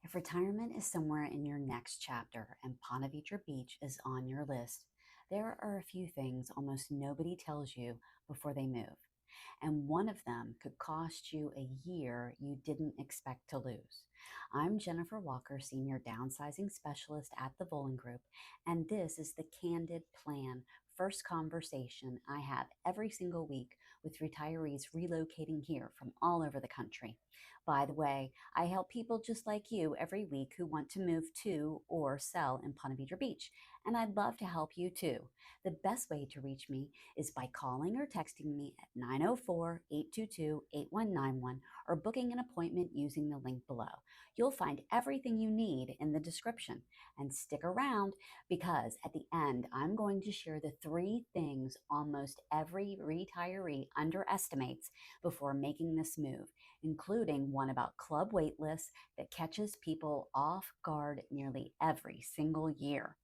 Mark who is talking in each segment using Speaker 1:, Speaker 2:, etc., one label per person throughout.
Speaker 1: If retirement is somewhere in your next chapter and Ponte Vedra Beach is on your list, there are a few things almost nobody tells you before they move. And one of them could cost you a year you didn't expect to lose. I'm Jennifer Walker, Senior Downsizing Specialist at the Volen Group, and this is the Candid Plan first conversation I have every single week with retirees relocating here from all over the country. By the way, I help people just like you every week who want to move to or sell in Ponte Vedra Beach, and I'd love to help you too. The best way to reach me is by calling or texting me at 904-822-8191 or booking an appointment using the link below. You'll find everything you need in the description. And stick around because at the end, I'm going to share the 3 things almost every retiree underestimates before making this move, including one about club wait lists that catches people off guard nearly every single year.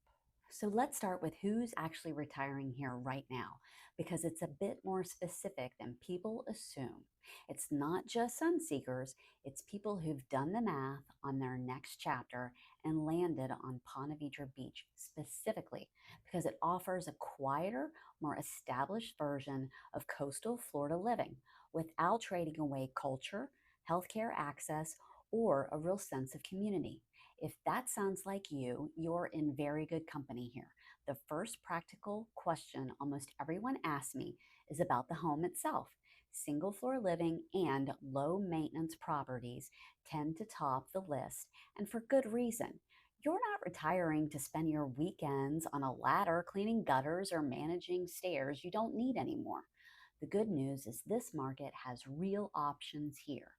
Speaker 1: So let's start with who's actually retiring here right now, because it's a bit more specific than people assume. It's not just sun seekers, it's people who've done the math on their next chapter and landed on Ponte Vedra Beach specifically because it offers a quieter, more established version of coastal Florida living without trading away culture, healthcare access, or a real sense of community. If that sounds like you, you're in very good company here. The first practical question almost everyone asks me is about the home itself. Single floor living and low maintenance properties tend to top the list, and for good reason. You're not retiring to spend your weekends on a ladder cleaning gutters or managing stairs you don't need anymore. The good news is this market has real options here,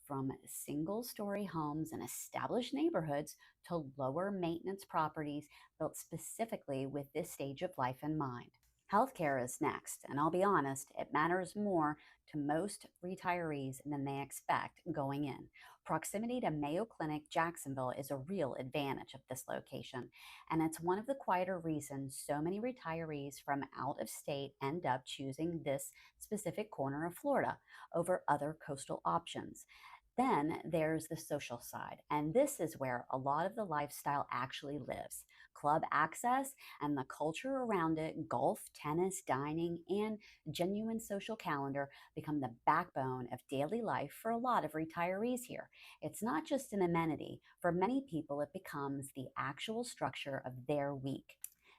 Speaker 1: from single story homes in established neighborhoods to lower maintenance properties built specifically with this stage of life in mind. Healthcare is next, and I'll be honest, it matters more to most retirees than they expect going in. Proximity to Mayo Clinic Jacksonville is a real advantage of this location, and it's one of the quieter reasons so many retirees from out of state end up choosing this specific corner of Florida over other coastal options. Then there's the social side, and this is where a lot of the lifestyle actually lives. Club access and the culture around it, golf, tennis, dining, and genuine social calendar become the backbone of daily life for a lot of retirees here. It's not just an amenity. For many people, it becomes the actual structure of their week.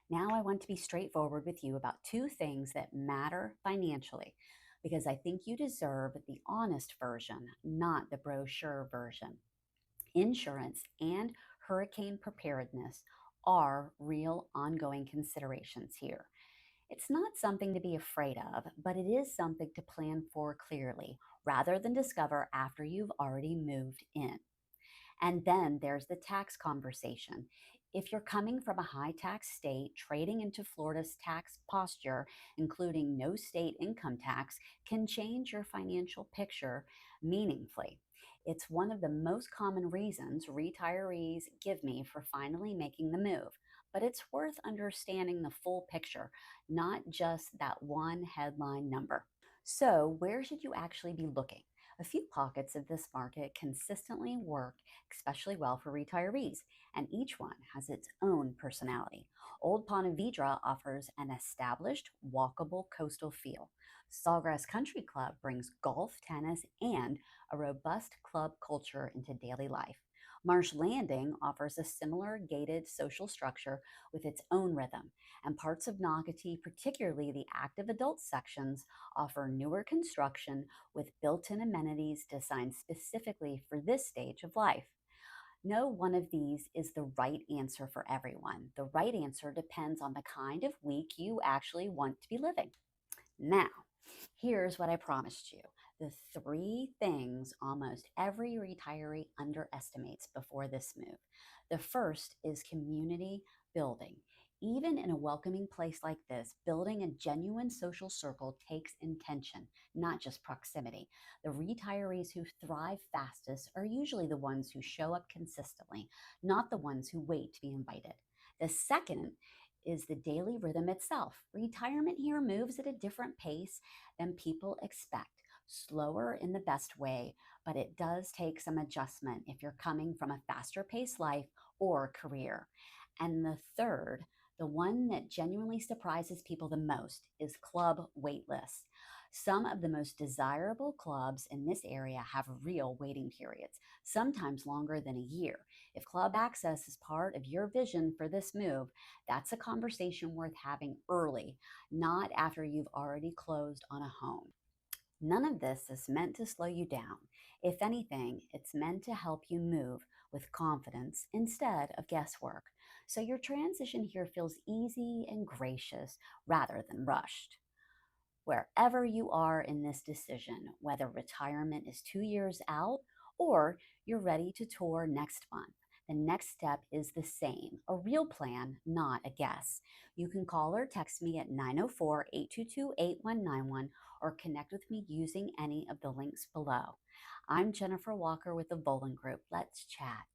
Speaker 1: Now, I want to be straightforward with you about 2 things that matter financially because I think you deserve the honest version, not the brochure version. Insurance and hurricane preparedness are real ongoing considerations here. It's not something to be afraid of, but it is something to plan for clearly rather than discover after you've already moved in. And then there's the tax conversation. If you're coming from a high tax state, trading into Florida's tax posture, including no state income tax, can change your financial picture meaningfully. It's one of the most common reasons retirees give me for finally making the move. But it's worth understanding the full picture, not just that one headline number. So, where should you actually be looking? A few pockets of this market consistently work especially well for retirees, and each one has its own personality. Old Ponte Vedra offers an established, walkable coastal feel. Sawgrass Country Club brings golf, tennis, and a robust club culture into daily life. Marsh Landing offers a similar gated social structure with its own rhythm, and parts of Nocatee, particularly the active adult sections, offer newer construction with built-in amenities designed specifically for this stage of life. No one of these is the right answer for everyone. The right answer depends on the kind of week you actually want to be living. Now, here's what I promised you, the 3 things almost every retiree underestimates before this move. The first is community building. Even in a welcoming place like this, building a genuine social circle takes intention, not just proximity. The retirees who thrive fastest are usually the ones who show up consistently, not the ones who wait to be invited. The second is the daily rhythm itself. Retirement here moves at a different pace than people expect. Slower in the best way, but it does take some adjustment if you're coming from a faster paced life or career. And the third, the one that genuinely surprises people the most, is club waitlists. Some of the most desirable clubs in this area have real waiting periods, sometimes longer than a year. If club access is part of your vision for this move, that's a conversation worth having early, not after you've already closed on a home. None of this is meant to slow you down. If anything, it's meant to help you move with confidence instead of guesswork. So your transition here feels easy and gracious rather than rushed. Wherever you are in this decision, whether retirement is 2 years out or you're ready to tour next month, the next step is the same, a real plan, not a guess. You can call or text me at 904-822-8191 or connect with me using any of the links below. I'm Jennifer Walker with the Volen Group. Let's chat.